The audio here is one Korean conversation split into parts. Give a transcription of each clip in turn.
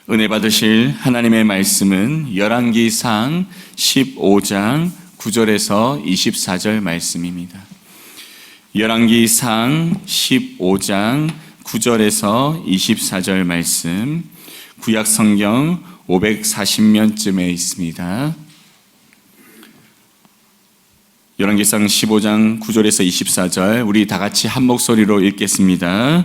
은혜 받으실 하나님의 말씀은 열왕기상 15장 9절에서 24절 말씀입니다. 열왕기상 15장 9절에서 24절 말씀, 구약 성경 540면쯤에 있습니다. 열왕기상 15장 9절에서 24절, 우리 다 같이 한 목소리로 읽겠습니다.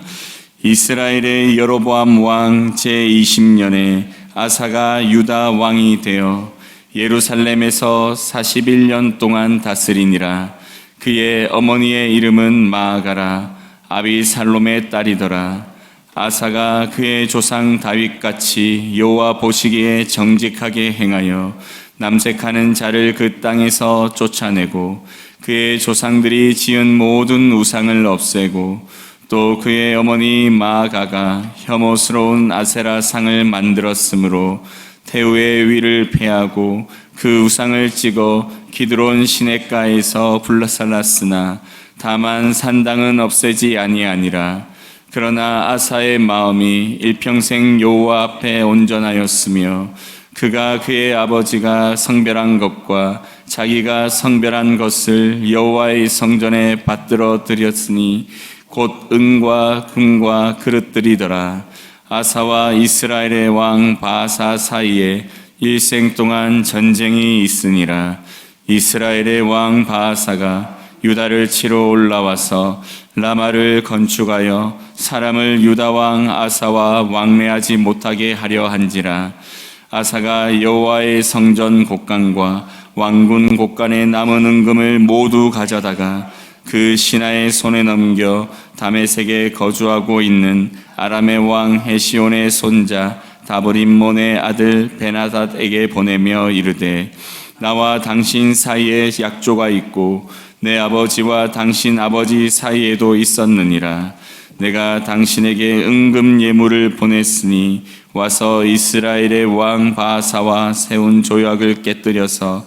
이스라엘의 여로보암 왕 제20년에 아사가 유다 왕이 되어 예루살렘에서 41년 동안 다스리니라. 그의 어머니의 이름은 마아가라. 아비살롬의 딸이더라. 아사가 그의 조상 다윗같이 여호와 보시기에 정직하게 행하여 남색하는 자를 그 땅에서 쫓아내고 그의 조상들이 지은 모든 우상을 없애고 또 그의 어머니 마아가가 혐오스러운 아세라 상을 만들었으므로 태우의 위를 폐하고 그 우상을 찍어 기드론 시냇가에서 불살랐으나 다만 산당은 없애지 아니하니라. 그러나 아사의 마음이 일평생 여호와 앞에 온전하였으며 그가 그의 아버지가 성별한 것과 자기가 성별한 것을 여호와의 성전에 받들어 드렸으니 곧 은과 금과 그릇들이더라. 아사와 이스라엘의 왕 바사 사이에 일생 동안 전쟁이 있으니라. 이스라엘의 왕 바사가 유다를 치러 올라와서 라마를 건축하여 사람을 유다 왕 아사와 왕래하지 못하게 하려 한지라. 아사가 여호와의 성전 곡간과 왕군 곡간에 남은 은금을 모두 가져다가 그 신하의 손에 넘겨 다메섹에 거주하고 있는 아람의 왕 헤시온의 손자 다브림몬의 아들 베나닷에게 보내며 이르되, 나와 당신 사이에 약조가 있고 내 아버지와 당신 아버지 사이에도 있었느니라. 내가 당신에게 은금 예물을 보냈으니 와서 이스라엘의 왕 바사와 세운 조약을 깨뜨려서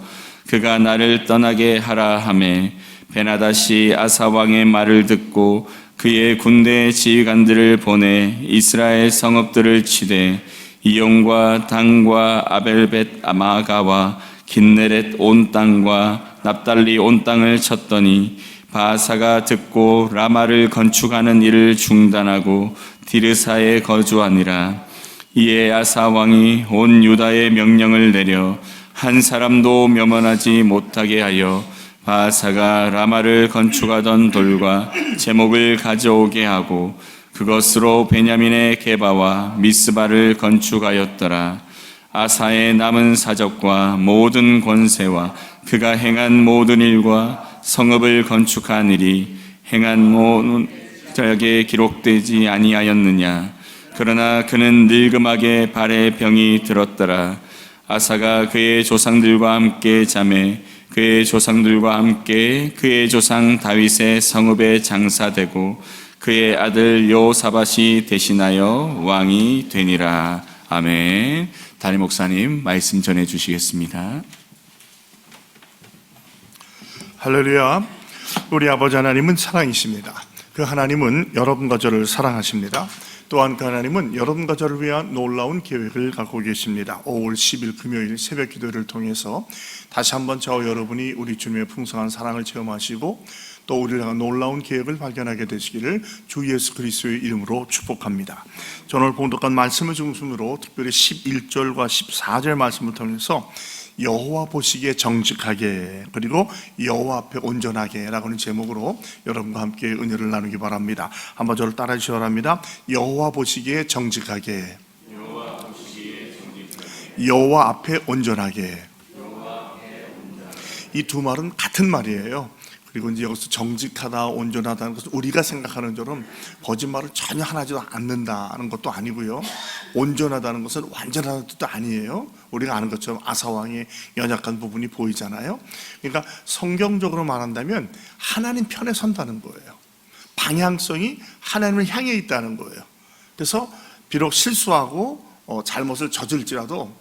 그가 나를 떠나게 하라 하매, 베나닷이 아사 왕의 말을 듣고 그의 군대 지휘관들을 보내 이스라엘 성읍들을 치되 이용과 단과 아벨벳 아마가와 긴네렛 온 땅과 납달리 온 땅을 쳤더니 바사가 듣고 라마를 건축하는 일을 중단하고 디르사에 거주하니라. 이에 아사 왕이 온 유다에 명령을 내려 한 사람도 면원하지 못하게 하여 바사가 라마를 건축하던 돌과 제목을 가져오게 하고 그것으로 베냐민의 게바와 미스바를 건축하였더라. 아사의 남은 사적과 모든 권세와 그가 행한 모든 일과 성읍을 건축한 일이 행한 모든 자에게 기록되지 아니하였느냐. 그러나 그는 늙음하게 발에 병이 들었더라. 아사가 그의 조상들과 함께 잠에 그의 조상들과 함께 그의 조상 다윗의 성읍에 장사되고 그의 아들 여호사밧이 대신하여 왕이 되니라. 아멘. 담임 목사님 말씀 전해 주시겠습니다. 할렐루야. 우리 아버지 하나님은 사랑이십니다. 그 하나님은 여러분과 저를 사랑하십니다. 또한 그 하나님은 여러분과 저를 위한 놀라운 계획을 갖고 계십니다. 5월 10일 금요일 새벽 기도를 통해서 다시 한번 저와 여러분이 우리 주님의 풍성한 사랑을 체험하시고 또 우리를 향한 놀라운 계획을 발견하게 되시기를 주 예수 그리스도의 이름으로 축복합니다. 저는 오늘 봉독한 말씀을 중심으로 특별히 11절과 14절 말씀을 통해서 여호와 보시기에 정직하게 그리고 여호와 앞에 온전하게 라고 하는 제목으로 여러분과 함께 은혜를 나누기 바랍니다. 한번 저를 따라 주시기 바랍니다. 여호와 보시기에 정직하게, 여호와 앞에 온전하게. 이 두 말은 같은 말이에요. 그리고 이제 여기서 정직하다, 온전하다는 것은 우리가 생각하는 것처럼 거짓말을 전혀 하지도 않는다는 것도 아니고요. 온전하다는 것은 완전하다는 뜻도 아니에요. 우리가 아는 것처럼 아사왕의 연약한 부분이 보이잖아요. 그러니까 성경적으로 말한다면 하나님 편에 선다는 거예요. 방향성이 하나님을 향해 있다는 거예요. 그래서 비록 실수하고 잘못을 저질지라도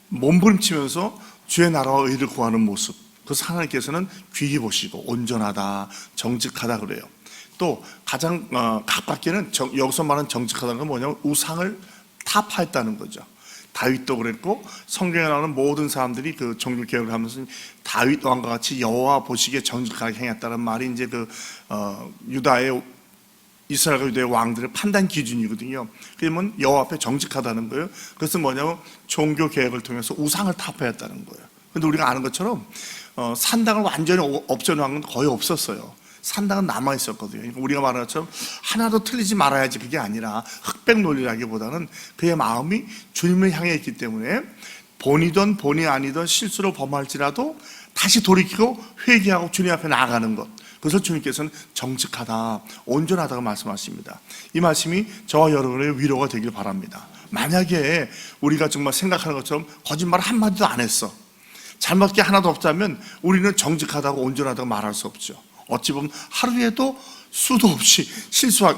몸부림치면서 주의 나라와 의를 구하는 모습, 그래서 하나님께서는 귀히 보시고 온전하다, 정직하다 그래요. 또 가장 가깝게는 여기서 말하는 정직하다는 건 뭐냐면 우상을 타파했다는 거죠. 다윗도 그랬고 성경에 나오는 모든 사람들이 그 종교 개혁을 하면서 다윗 왕과 같이 여호와 보시기에 정직하게 행했다는 말이 이제 유다의 이스라엘과 유다의 왕들의 판단 기준이거든요. 그러면 여호와 앞에 정직하다는 거예요. 그것은 뭐냐면 종교 개혁을 통해서 우상을 타파했다는 거예요. 근데 우리가 아는 것처럼 산당을 완전히 없애놓은 건 거의 없었어요. 산당은 남아 있었거든요. 그러니까 우리가 말하는 것처럼 하나도 틀리지 말아야지 그게 아니라 흑백 논리라기보다는 그의 마음이 주님을 향해 있기 때문에 본이든 본이 아니든 실수를 범할지라도 다시 돌이키고 회개하고 주님 앞에 나아가는 것, 그래서 주님께서는 정직하다, 온전하다고 말씀하십니다. 이 말씀이 저와 여러분의 위로가 되길 바랍니다. 만약에 우리가 정말 생각하는 것처럼 거짓말 한마디도 안 했어, 잘못한 게 하나도 없다면 우리는 정직하다고 온전하다고 말할 수 없죠. 어찌 보면 하루에도 수도 없이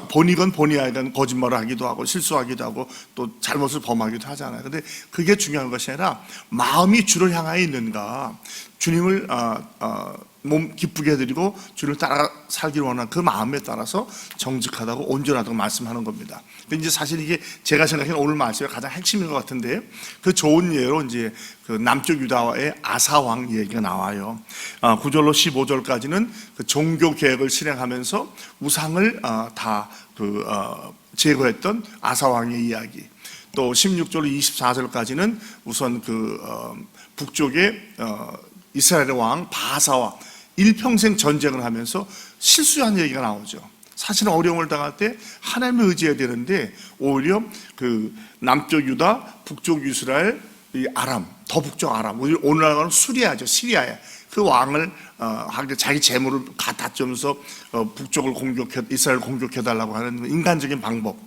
본이건 본이 아니건 거짓말을 하기도 하고 실수하기도 하고 또 잘못을 범하기도 하잖아요. 근데 그게 중요한 것이 아니라 마음이 주를 향하여 있는가, 주님을 몸 기쁘게 해드리고 주를 따라 살기를 원하는 그 마음에 따라서 정직하다고 온전하다고 말씀하는 겁니다. 근데 이제 사실 이게 제가 생각하는 오늘 말씀의 가장 핵심인 것 같은데, 그 좋은 예로 이제 그 남쪽 유다의 아사 왕 얘기가 나와요. 9절로 15절까지는 그 종교 개혁을 실행하면서 우상을 제거했던 아사 왕의 이야기. 또 16절로 24절까지는 우선 북쪽의 이스라엘의 왕 바하사와 일평생 전쟁을 하면서 실수한 얘기가 나오죠. 사실은 어려움을 당할 때 하나님을 의지해야 되는데 오히려 그 남쪽 유다, 북쪽 이스라엘, 더 북쪽 아람, 오늘날은 수리아죠. 시리아에 그 왕을 자기 재물을 갖다 주면서 북쪽을 이스라엘을 공격해달라고 하는 인간적인 방법.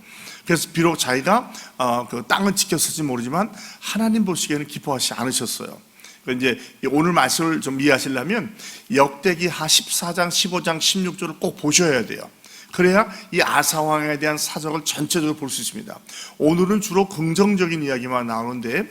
그래서 비록 자기가 그 땅은 지켰을지 모르지만 하나님 보시기에는 기뻐하시지 않으셨어요. 이제 오늘 말씀을 좀 이해하시려면 역대기하 14장, 15장, 16절을 꼭 보셔야 돼요. 그래야 이 아사 왕에 대한 사적을 전체적으로 볼 수 있습니다. 오늘은 주로 긍정적인 이야기만 나오는데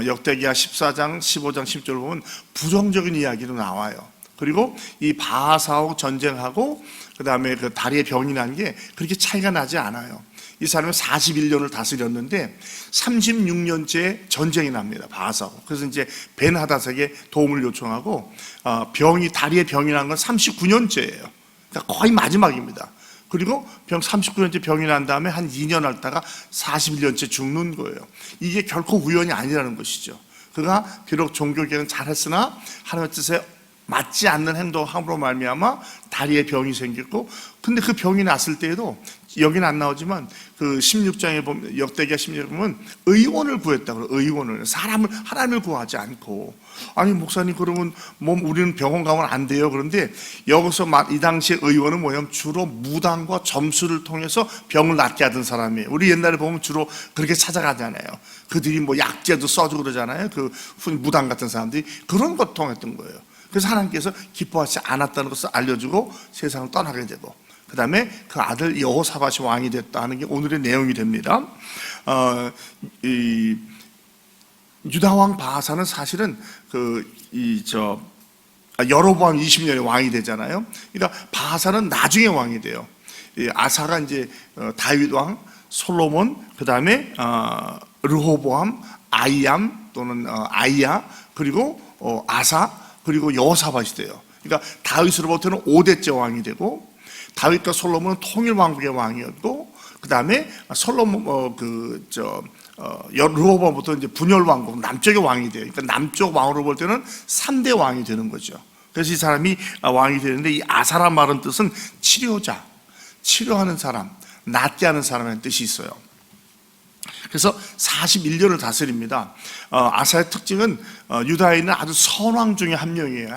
역대기하 14장, 15장, 10절을 보면 부정적인 이야기도 나와요. 그리고 이 바하사하고 전쟁하고 그 다음에 그 다리에 병이 난 게 그렇게 차이가 나지 않아요. 이 사람은 41년을 다스렸는데 36년째 전쟁이 납니다. 바하사하고. 그래서 이제 벤하닷에게 도움을 요청하고 다리에 병이 난 건 39년째예요. 그러니까 거의 마지막입니다. 그리고 39년째 병이 난 다음에 한 2년 앓다가 41년째 죽는 거예요. 이게 결코 우연이 아니라는 것이죠. 그가 비록 종교개혁은 잘했으나 하나님의 뜻에 맞지 않는 행동함으로 말미암아 다리에 병이 생겼고, 근데 그 병이 났을 때에도 여기는 안 나오지만 그 16장에 보면, 역대기하 16장에 보면 의원을 구했다고 그래요. 의원을, 하나님을 구하지 않고. 아니 목사님, 그러면 우리는 병원 가면 안 돼요. 그런데 여기서 이 당시에 의원은 뭐냐면 주로 무당과 점수를 통해서 병을 낫게 하던 사람이에요. 우리 옛날에 보면 주로 그렇게 찾아가잖아요. 그들이 뭐 약재도 써주고 그러잖아요. 그 무당 같은 사람들이 그런 것 통했던 거예요. 그래서 하나님께서 기뻐하지 않았다는 것을 알려주고 세상을 떠나게 되고, 그 다음에 그 아들 여호사밧이 왕이 됐다는 게 오늘의 내용이 됩니다. 유다왕 바하사는 사실은 여로보암 20년에 왕이 되잖아요. 그러니까 바하사는 나중에 왕이 돼요. 아사가 이제 다윗 왕, 솔로몬, 그 다음에 르호보암, 아이암 또는 아이야, 그리고 아사, 그리고 여호사밧이 돼요. 그러니까 다윗으로부터는 5대째 왕이 되고, 다윗과 솔로몬은 통일 왕국의 왕이었고, 그 다음에 르호보암부터 이제 분열 왕국, 남쪽의 왕이 돼요. 그러니까 남쪽 왕으로 볼 때는 3대 왕이 되는 거죠. 그래서 이 사람이 왕이 되는데, 이 아사란 말은 뜻은 치료자, 치료하는 사람, 낫게 하는 사람의 뜻이 있어요. 그래서 41년을 다스립니다. 아사의 특징은 유다에 있는 아주 선왕 중에 한 명이에요.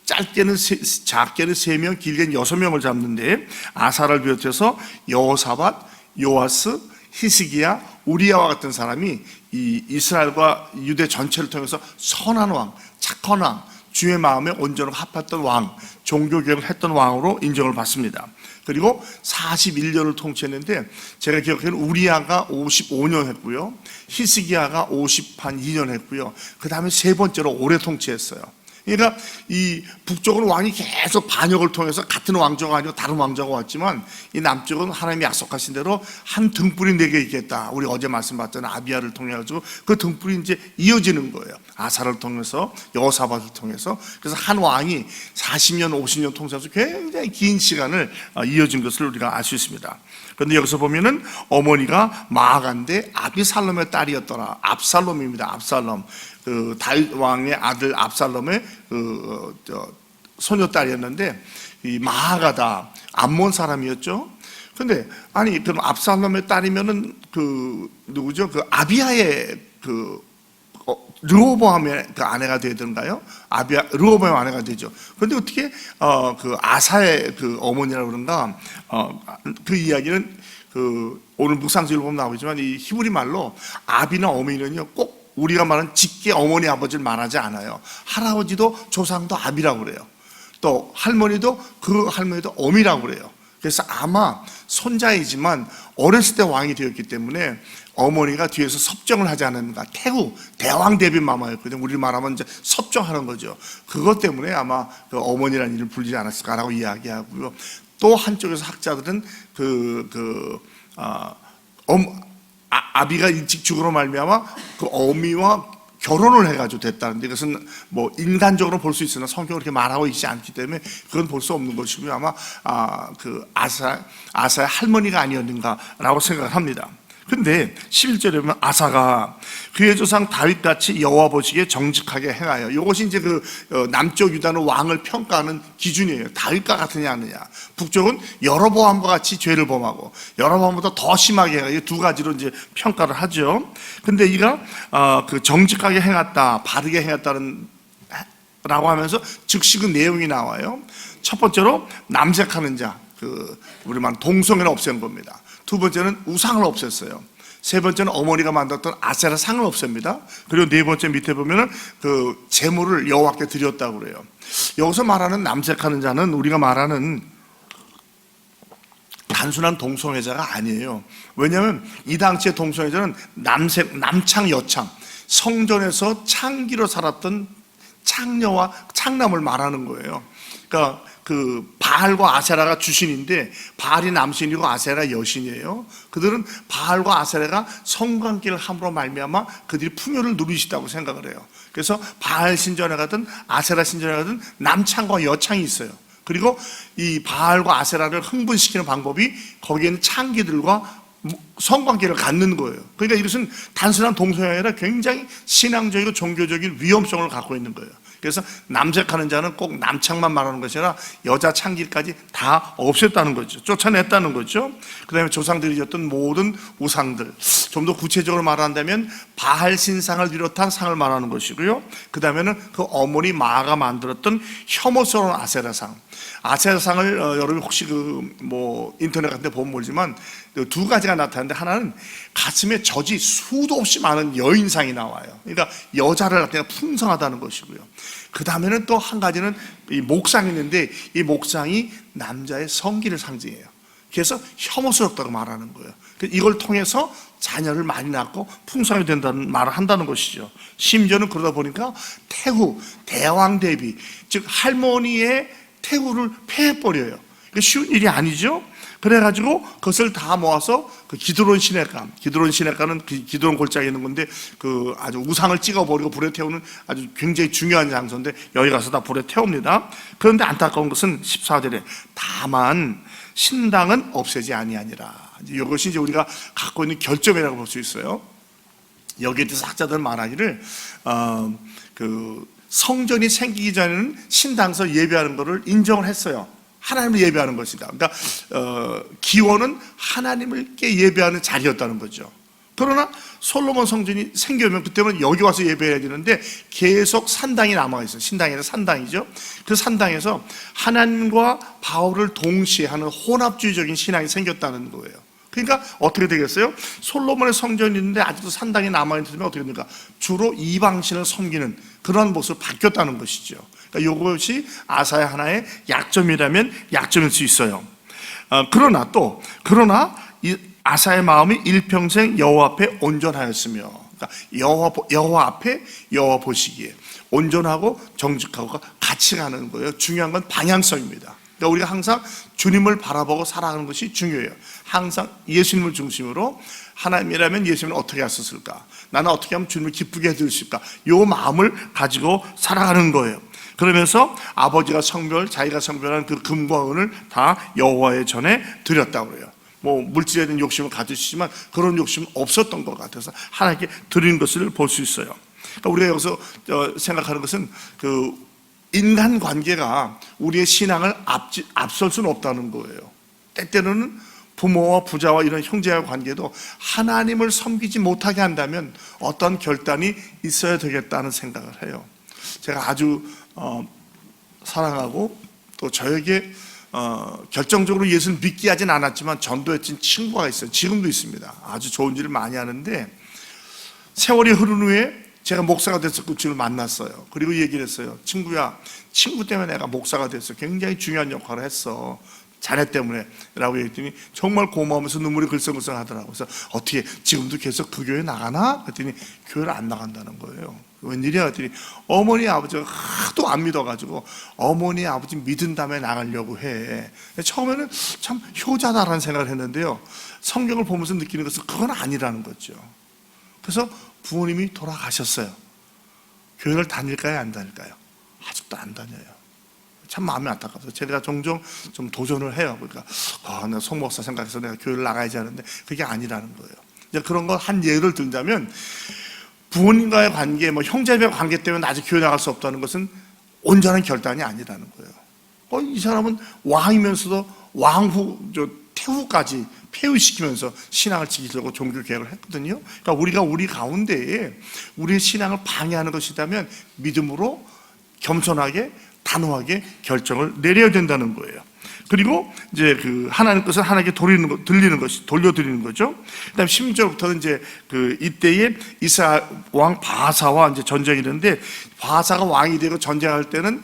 작게는 3명, 길게는 6명을 잡는데, 아사를 비롯해서 여호사밧, 요아스, 히스기야, 우리야와 같은 사람이 이 이스라엘과 유대 전체를 통해서 선한 왕, 착한 왕, 주의 마음에 온전하고 합했던 왕, 종교개혁을 했던 왕으로 인정을 받습니다. 그리고 41년을 통치했는데, 제가 기억하기로는 우리야가 55년 했고요, 히스기야가 52년 했고요, 그 다음에 세 번째로 오래 통치했어요. 그러니까 이 북쪽은 왕이 계속 반역을 통해서 같은 왕조가 아니고 다른 왕조가 왔지만 이 남쪽은 하나님이 약속하신 대로 한 등불이 내게 있겠다. 우리 어제 말씀봤던 아비야를 통해 가지고 그 등불이 이제 이어지는 거예요. 아사를 통해서, 여호사밧을 통해서. 그래서 한 왕이 40년, 50년 통치하면서 굉장히 긴 시간을 이어진 것을 우리가 알 수 있습니다. 그런데 여기서 보면은 어머니가 마아가인데 아비살롬의 딸이었더라. 압살롬입니다. 압살롬. 그 다윗 왕의 아들 압살롬의 소녀딸이었는데 이 마아가다. 암몬 사람이었죠. 근데 아니 그럼 압살롬의 딸이면은 그 누구죠? 그 아비야의 르호보암의 그 아내가 되던가요? 르호보암의 아내가 되죠. 그런데 어떻게 그 아사의 그 어머니라고 그런가? 그 이야기는 그 오늘 묵상지를 보면 나오지만 이 히브리 말로 아비나 어머니는요 꼭 우리가 말하는 직계 어머니 아버지를 말하지 않아요. 할아버지도 조상도 아비라고 그래요. 또 할머니도 그 할머니도 어미라고 그래요. 그래서 아마 손자이지만 어렸을 때 왕이 되었기 때문에 어머니가 뒤에서 섭정을 하지 않았는가. 태후 대왕 대비 마마였거든요. 우리 말하면 이제 섭정하는 거죠. 그것 때문에 아마 그 어머니라는 이름을 불리지 않았을까라고 이야기하고요. 또 한쪽에서 학자들은 아비가 일찍 죽으로 말미암아 그 어미와 결혼을 해가지고 됐다는데 이것은 뭐 인간적으로 볼 수 있으나 성경은 그렇게 말하고 있지 않기 때문에 그건 볼 수 없는 것이고요. 아마 그 아사의 할머니가 아니었는가라고 생각을 합니다. 근데 11절에 보면 아사가 그의 조상 다윗같이 여호와 보시기에 정직하게 행하여, 이것이 이제 그 남쪽 유다는 왕을 평가하는 기준이에요. 다윗과 같으냐 아니냐. 북쪽은 여로보암과 같이 죄를 범하고 여로보암보다 더 심하게 행하여, 두 가지로 이제 평가를 하죠. 근데 이가 그 정직하게 행했다, 바르게 행했다는 라고 하면서 즉시 그 내용이 나와요. 첫 번째로 남색하는 자, 그 우리 말 동성애를 없앤 겁니다. 두 번째는 우상을 없앴어요. 세 번째는 어머니가 만들었던 아세라 상을 없앱니다. 그리고 네 번째 밑에 보면은 그 제물을 여호와께 드렸다고 그래요. 여기서 말하는 남색하는 자는 우리가 말하는 단순한 동성애자가 아니에요. 왜냐하면 이 당시의 동성애자는 남창 여창, 성전에서 창기로 살았던 창녀와 창남을 말하는 거예요. 그러니까 그 바알과 아세라가 주신인데 바알이 남신이고 아세라 여신이에요. 그들은 바알과 아세라가 성관계를 함으로 말미암아 그들이 풍요를 누리시다고 생각을 해요. 그래서 바알 신전에 가든 아세라 신전에 가든 남창과 여창이 있어요. 그리고 이 바알과 아세라를 흥분시키는 방법이 거기에는 창기들과 성관계를 갖는 거예요. 그러니까 이것은 단순한 동성애가 아니라 굉장히 신앙적이고 종교적인 위험성을 갖고 있는 거예요. 그래서 남색하는 자는 꼭 남창만 말하는 것이 아니라 여자 창기까지 다 없앴다는 거죠. 쫓아냈다는 거죠. 그 다음에 조상들이 졌던 모든 우상들, 좀 더 구체적으로 말한다면 바알 신상을 비롯한 상을 말하는 것이고요. 그 다음에는 그 어머니 마아가 만들었던 혐오스러운 아세라상. 아세라상을 여러분 혹시 인터넷 같은 데 보면 모르지만 두 가지가 나타나는데, 하나는 가슴에 젖이 수도 없이 많은 여인상이 나와요. 그러니까 여자를 갖다가 풍성하다는 것이고요. 그 다음에는 또 한 가지는 이 목상이 있는데 이 목상이 남자의 성기를 상징해요. 그래서 혐오스럽다고 말하는 거예요. 이걸 통해서 자녀를 많이 낳고 풍성하게 된다는 말을 한다는 것이죠. 심지어는 그러다 보니까 태후, 대왕 대비, 즉 할머니의 태후를 폐해버려요. 쉬운 일이 아니죠. 그래가지고 그것을 다 모아서 그 기드론 시내가는 기드론 골짜기에 있는 건데 그 아주 우상을 찍어버리고 불에 태우는 아주 굉장히 중요한 장소인데 여기 가서 다 불에 태웁니다. 그런데 안타까운 것은 14절에 다만 신당은 없애지 아니하니라. 이것이 이제 우리가 갖고 있는 결점이라고 볼 수 있어요. 여기에 대해서 학자들 말하기를 그 성전이 생기기 전에는 신당에서 예배하는 것을 인정을 했어요. 하나님을 예배하는 것이다. 그러니까 기원은 하나님께 예배하는 자리였다는 거죠. 그러나 솔로몬 성전이 생겨면 그때는 여기 와서 예배해야 되는데 계속 산당이 남아있어요. 신당이 아니라 산당이죠. 그 산당에서 하나님과 바울을 동시에 하는 혼합주의적인 신앙이 생겼다는 거예요. 그러니까 어떻게 되겠어요? 솔로몬의 성전이 있는데 아직도 산당이 남아있으면 어떻게 됩니까? 주로 이방신을 섬기는 그런 모습으로 바뀌었다는 것이죠. 그러니까 이것이 아사의 하나의 약점이라면 약점일 수 있어요. 그러나 아사의 마음이 일평생 여호와 앞에 온전하였으며, 그러니까 여호와 앞에 여호와 보시기에 온전하고 정직하고가 같이 가는 거예요. 중요한 건 방향성입니다. 그러니까 우리가 항상 주님을 바라보고 살아가는 것이 중요해요. 항상 예수님을 중심으로, 하나님이라면 예수님을 어떻게 하셨을까? 나는 어떻게 하면 주님을 기쁘게 해드릴 수 있을까? 이 마음을 가지고 살아가는 거예요. 그러면서 아버지가 성별, 자기가 성별한 그 금과 은을 다 여호와의 전에 드렸다고 그래요. 뭐 물질에 대한 욕심을 가지시지만 그런 욕심은 없었던 것 같아서 하나님께 드리는 것을 볼 수 있어요. 그러니까 우리가 여기서 생각하는 것은 그 인간 관계가 우리의 신앙을 앞설 수는 없다는 거예요. 때때로는 부모와 부자와 이런 형제와의 관계도 하나님을 섬기지 못하게 한다면 어떤 결단이 있어야 되겠다는 생각을 해요. 제가 아주 사랑하고 또 저에게 결정적으로 예수를 믿게 하진 않았지만 전도했던 친구가 있어요. 지금도 있습니다. 아주 좋은 일을 많이 하는데, 세월이 흐른 후에 제가 목사가 돼서 그 친구를 만났어요. 그리고 얘기를 했어요. 친구야, 친구 때문에 내가 목사가 됐어. 굉장히 중요한 역할을 했어. 자네 때문에 라고 얘기했더니 정말 고마우면서 눈물이 글썽글썽 하더라고요. 그래서 어떻게 지금도 계속 그 교회 나가나? 그랬더니 교회를 안 나간다는 거예요. 웬일이야? 그랬더니 어머니 아버지가 하도 안 믿어가지고 어머니 아버지 믿은 다음에 나가려고 해. 처음에는 참 효자다라는 생각을 했는데요, 성경을 보면서 느끼는 것은 그건 아니라는 거죠. 그래서 부모님이 돌아가셨어요. 교회를 다닐까요, 안 다닐까요? 아직도 안 다녀요. 참 마음이 안타까워서 제가 종종 좀 도전을 해요. 그러니까 내가 송 목사 생각해서 내가 교회를 나가야지 하는데 그게 아니라는 거예요. 이제 그런 거 한 예를 들자면, 부모님과의 관계, 뭐 형제의 관계 때문에 아직 교회 나갈 수 없다는 것은 온전한 결단이 아니라는 거예요. 이 사람은 왕이면서도 태후까지 폐위시키면서 신앙을 지키려고 종교 개혁을 했거든요. 그러니까 우리가 우리 가운데에 우리의 신앙을 방해하는 것이라면 믿음으로 겸손하게 단호하게 결정을 내려야 된다는 거예요. 그리고 이제 그 하나님 것을 하나님께 돌려드리는 거죠. 그다음 16절부터는 이제 그 이때에 이스라엘 왕 바사와 이제 전쟁이 있는데, 바사가 왕이 되고 전쟁할 때는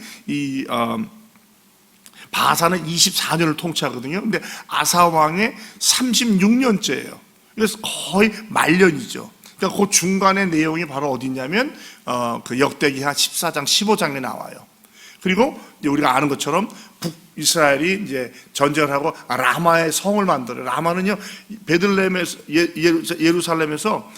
바사는 24년을 통치하거든요. 근데 아사 왕의 36년째예요. 그래서 거의 말년이죠. 그러니까 그 중간의 내용이 바로 어디냐면 그 역대기하 14장, 15장에 나와요. 그리고 이제 우리가 아는 것처럼 북이스라엘이 이제 전쟁을 하고 라마의 성을 만들어요. 라마는요, 베들레헴에서 예루살렘에서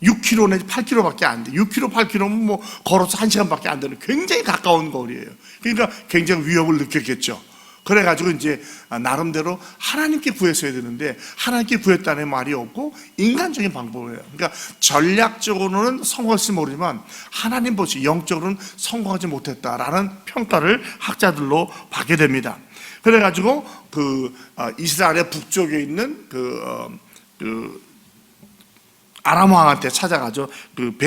6km 내지 8km밖에 안 돼. 6km, 8km면 뭐 걸어서 1시간밖에 안 되는 굉장히 가까운 거리예요. 그러니까 굉장히 위협을 느꼈겠죠. 그래가지고 이제 나름대로 하나님께 구했어야 되는데 하나님께 구했다는 말이 없고 인간적인 방법이에요. 그러니까 전략적으로는 성공할지 모르지만 하나님 보시 영적으로는 성공하지 못했다라는 평가를 학자들로 받게 됩니다. 그래가지고 그 이스라엘의 북쪽에 있는 그 아람 왕한테 찾아가죠. 그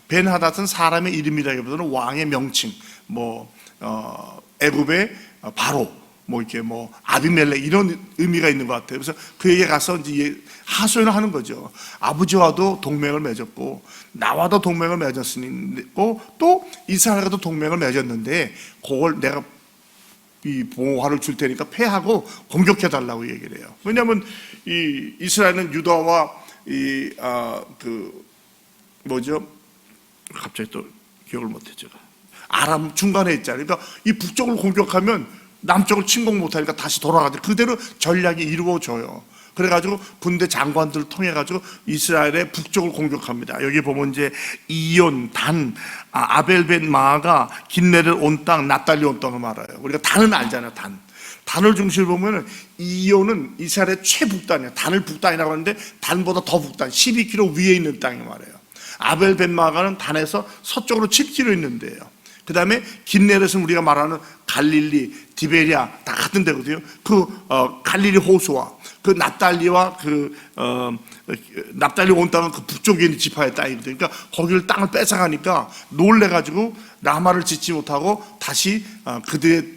벤하닷은 사람의 이름이라기보다는 왕의 명칭, 뭐 애굽의 바로 뭐 이렇게 뭐 아비멜렉 이런 의미가 있는 것 같아요. 그래서 그에게 가서 이제 하소연을 하는 거죠. 아버지와도 동맹을 맺었고 나와도 동맹을 맺었으니고 또 이스라엘과도 동맹을 맺었는데 그걸 내가 이 보호화를 줄 테니까 패하고 공격해 달라고 얘기를 해요. 왜냐하면 이 이스라엘은 유다와 갑자기 또 기억을 못했죠. 아람 중간에 있잖아요. 그러니까 이 북쪽을 공격하면 남쪽을 침공 못하니까 다시 돌아가죠. 그대로 전략이 이루어져요. 그래가지고 군대 장관들을 통해가지고 이스라엘의 북쪽을 공격합니다. 여기 보면 이제 이온, 단, 아벨벤 마아가 긴네를 온 땅, 납달리 온 땅을 말해요. 우리가 단은 알잖아요. 단을 중심으로 보면 이온은 이스라엘의 최북단이에요. 단을 북단이라고 하는데 단보다 더 북단, 12km 위에 있는 땅이 말해요. 아벨벤 마아가는 단에서 서쪽으로 7km 있는데요. 그 다음에 긴네렛은 우리가 말하는 갈릴리, 디베리아 다 같은 데거든요. 그 갈릴리 호수와 그 납달리와 납달리 온 땅은 그 북쪽에 있는 지파의 땅이거든요. 그러니까 거기를 땅을 뺏어가니까 놀래가지고 라마를 짓지 못하고 다시 그들의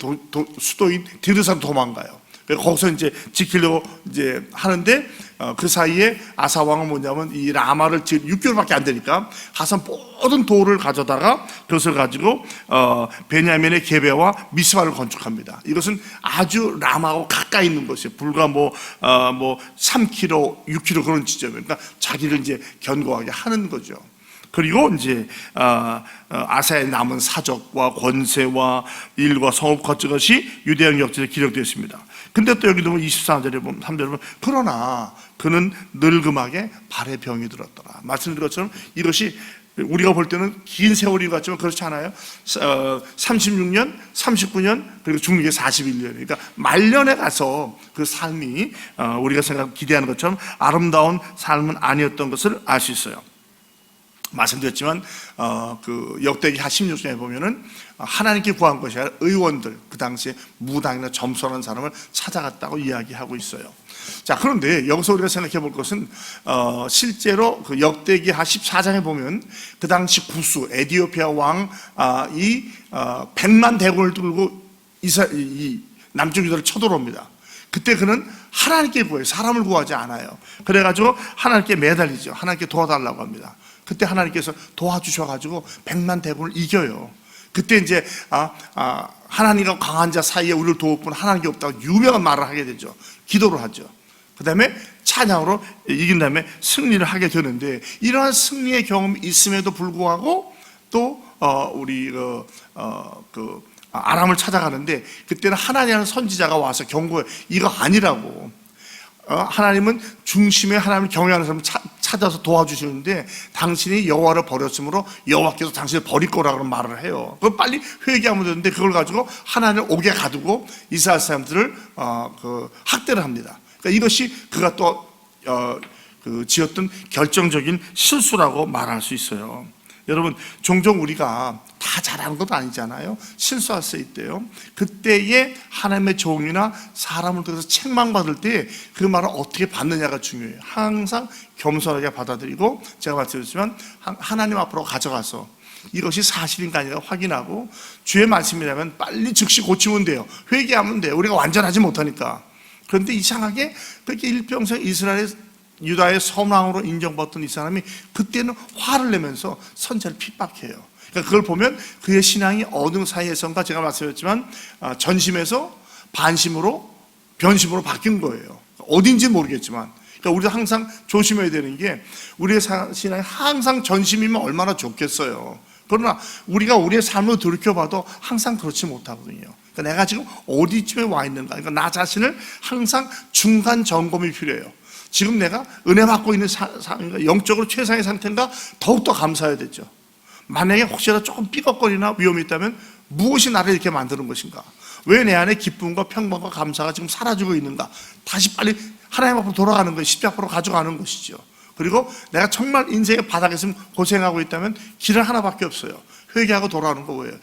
수도인 디르산 도망가요. 거기서 이제 지키려고 이제 하는데 그 사이에 아사 왕은 뭐냐면 이 라마를 6개월밖에 안 되니까 가서 모든 돌을 가져다가 그것을 가지고 베냐민의 게베와 미스바를 건축합니다. 이것은 아주 라마하고 가까이 있는 것이에요. 불과 뭐 3km, 6km 그런 지점이에요. 그러니까 자기를 이제 견고하게 하는 거죠. 그리고 이제 아사의 남은 사적과 권세와 일과 성읍 거친 것이 유대형 역사에 기록되어 있습니다. 근데 또 여기 보면 24절에 보면 3절에 보면 그러나 그는 늙음하게 발에 병이 들었더라. 말씀드린 것처럼 이것이 우리가 볼 때는 긴 세월인 것 같지만 그렇지 않아요. 36년, 39년 그리고 중력에 41년. 그러니까 말년에 가서 그 삶이 우리가 기대하는 것처럼 아름다운 삶은 아니었던 것을 알 수 있어요. 말씀드렸지만 그 역대기 하 16장에 보면은 하나님께 구한 것이 아니라 의원들, 그 당시에 무당이나 점선한 사람을 찾아갔다고 이야기하고 있어요. 자, 그런데 여기서 우리가 생각해 볼 것은 실제로 그 역대기 하 14장에 보면 그 당시 구스 에디오피아 왕이 100만 대군을 들고 이 남쪽 유다를 쳐들어옵니다. 그때 그는 하나님께 구해요. 사람을 구하지 않아요. 그래가지고 하나님께 매달리죠. 하나님께 도와달라고 합니다. 그때 하나님께서 도와주셔가지고 100만 대군을 이겨요. 그때 이제 하나님과 강한 자 사이에 우리를 도울 뿐 하나님이 없다고 유명한 말을 하게 되죠. 기도를 하죠. 그 다음에 찬양으로 이긴 다음에 승리를 하게 되는데, 이러한 승리의 경험이 있음에도 불구하고 또 우리 아람을 찾아가는데, 그때는 하나님의 선지자가 와서 경고해. 이거 아니라고. 하나님은 중심에 하나님을 경외하는 사람을 찾아서 도와주시는데 당신이 여호와를 버렸으므로 여호와께서 당신을 버릴 거라고 말을 해요. 그걸 빨리 회개하면 되는데 그걸 가지고 하나님을 옥에 가두고 이스라엘 사람들을 학대를 합니다. 그러니까 이것이 그가 또 지었던 결정적인 실수라고 말할 수 있어요. 여러분, 종종 우리가 다 잘하는 것도 아니잖아요. 실수할 수 있대요. 그때의 하나님의 종이나 사람을 통해서 책망받을 때 그 말을 어떻게 받느냐가 중요해요. 항상 겸손하게 받아들이고, 제가 말씀드렸지만 하나님 앞으로 가져가서 이것이 사실인가 아닌가 확인하고, 주의 말씀이라면 빨리 즉시 고치면 돼요. 회개하면 돼요. 우리가 완전하지 못하니까. 그런데 이상하게 그렇게 일평생 이스라엘 유다의 선왕으로 인정받던 이 사람이 그때는 화를 내면서 선지자를 핍박해요. 그러니까 그걸 보면 그의 신앙이 어느 사이에선가, 제가 말씀드렸지만 전심에서 반심으로 변심으로 바뀐 거예요. 어딘지 모르겠지만. 그러니까 우리도 항상 조심해야 되는 게, 우리의 신앙이 항상 전심이면 얼마나 좋겠어요. 그러나 우리가 우리의 삶을 돌이켜봐도 항상 그렇지 못하거든요. 그러니까 내가 지금 어디쯤에 와 있는가, 그러니까 나 자신을 항상 중간 점검이 필요해요. 지금 내가 은혜 받고 있는 영적으로 최상의 상태인가, 더욱더 감사해야 되죠. 만약에 혹시라도 조금 삐걱거리나 위험이 있다면 무엇이 나를 이렇게 만드는 것인가, 왜 내 안에 기쁨과 평강과 감사가 지금 사라지고 있는가, 다시 빨리 하나님 앞으로 돌아가는 것이, 십자가 앞으로 가져가는 것이죠. 그리고 내가 정말 인생의 바닥에서 고생하고 있다면 길은 하나밖에 없어요. 회개하고 돌아오는 거예요.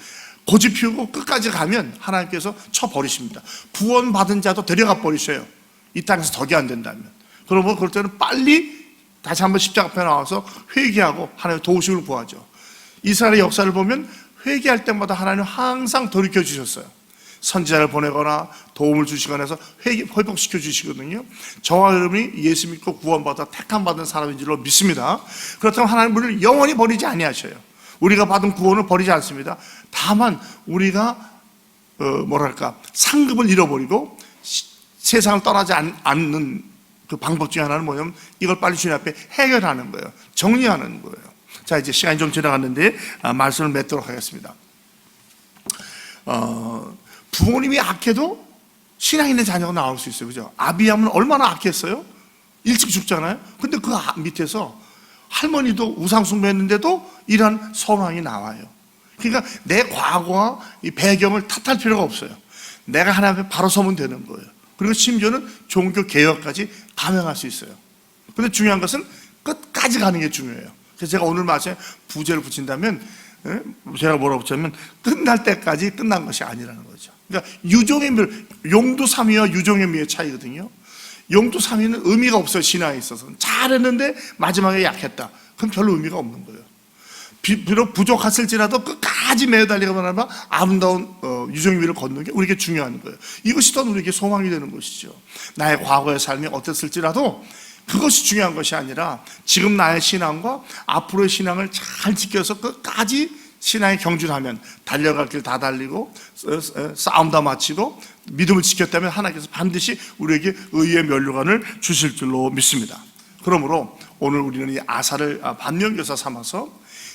고집 피우고 끝까지 가면 하나님께서 쳐버리십니다. 구원받은 자도 데려가 버리셔요. 이 땅에서 덕이 안 된다면. 그러면 그럴 때는 빨리 다시 한번 십자가 앞에 나와서 회개하고 하나님의 도우심을 구하죠. 이스라엘의 역사를 보면 회개할 때마다 하나님은 항상 돌이켜 주셨어요. 선지자를 보내거나 도움을 주시거나 해서 회복시켜 주시거든요. 저와 여러분이 예수 믿고 구원받아 택함 받은 사람인 줄로 믿습니다. 그렇다면 하나님은 우리를 영원히 버리지 아니하셔요. 우리가 받은 구원을 버리지 않습니다. 다만 우리가 상급을 잃어버리고 세상을 떠나지 않는 그 방법 중에 하나는 뭐냐면, 이걸 빨리 주님 앞에 해결하는 거예요. 정리하는 거예요. 자, 이제 시간이 좀 지나갔는데 말씀을 맺도록 하겠습니다. 부모님이 악해도 신앙 있는 자녀가 나올 수 있어요. 그죠? 아비암은 얼마나 악했어요? 일찍 죽잖아요. 근데 그 밑에서 할머니도 우상숭배했는데도 이런 선왕이 나와요. 그러니까 내 과거와 이 배경을 탓할 필요가 없어요. 내가 하나님 앞에 바로 서면 되는 거예요. 그리고 심지어는 종교 개혁까지 감행할 수 있어요. 근데 중요한 것은 끝까지 가는 게 중요해요. 그래서 제가 오늘 말씀에 부제를 붙인다면, 제가 뭐라고 붙였냐면, 끝날 때까지 끝난 것이 아니라는 거죠. 그러니까 유종의 미, 용두삼위와 유종의 미의 차이거든요. 용두삼위는 의미가 없어요. 신앙에 있어서는 잘했는데 마지막에 약했다, 그럼 별로 의미가 없는 거예요. 비록 부족했을지라도 끝까지 매달리고 나면 아름다운 유종의 미를 걷는 게 우리에게 중요한 거예요. 이것이 더 우리에게 소망이 되는 것이죠. 나의 과거의 삶이 어땠을지라도 그것이 중요한 것이 아니라 지금 나의 신앙과 앞으로의 신앙을 잘 지켜서 끝까지 신앙의 경주하면 달려갈 길 다 달리고 싸움 다 마치고 믿음을 지켰다면 하나님께서 반드시 우리에게 의의 면류관을 주실 줄로 믿습니다. 그러므로 오늘 우리는 이 아사를 반면교사 삼아서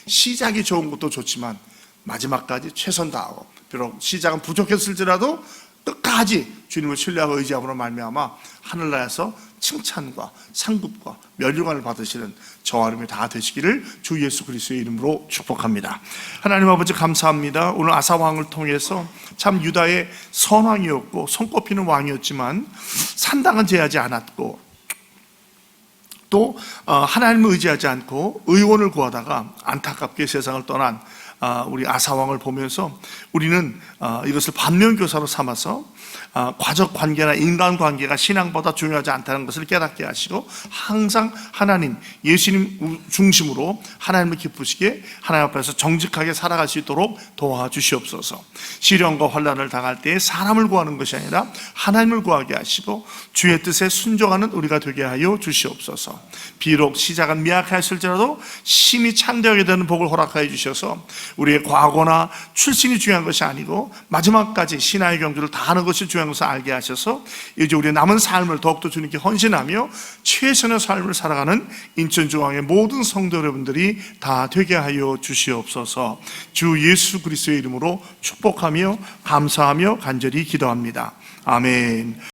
시작이 좋은 것도 좋지만 마지막까지 최선 다하고 비록 시작은 부족했을지라도 끝까지 주님을 신뢰하고 의지함으로 말미암아 하늘나라에서 칭찬과 상급과 면류관을 받으시는 저와 여러분이 다 되시기를 주 예수 그리스도의 이름으로 축복합니다. 하나님 아버지 감사합니다. 오늘 아사 왕을 통해서 참 유다의 선왕이었고 손꼽히는 왕이었지만 산당은 제하지 않았고 또 하나님을 의지하지 않고 의원을 구하다가 안타깝게 세상을 떠난 우리 아사왕을 보면서 우리는 이것을 반면교사로 삼아서 과적 관계나 인간 관계가 신앙보다 중요하지 않다는 것을 깨닫게 하시고 항상 하나님, 예수님 중심으로 하나님을 기쁘시게 하나님 앞에서 정직하게 살아갈 수 있도록 도와주시옵소서. 시련과 환난을 당할 때 사람을 구하는 것이 아니라 하나님을 구하게 하시고 주의 뜻에 순종하는 우리가 되게 하여 주시옵소서. 비록 시작은 미약하였을지라도 심히 창대하게 되는 복을 허락하여 주셔서 우리의 과거나 출신이 중요한 것이 아니고 마지막까지 신앙의 경주를 다하는 것이 중요한 것을 알게 하셔서 이제 우리의 남은 삶을 더욱더 주님께 헌신하며 최선의 삶을 살아가는 인천중앙의 모든 성도 여러분들이 다 되게 하여 주시옵소서. 주 예수 그리스도의 이름으로 축복하며 감사하며 간절히 기도합니다. 아멘.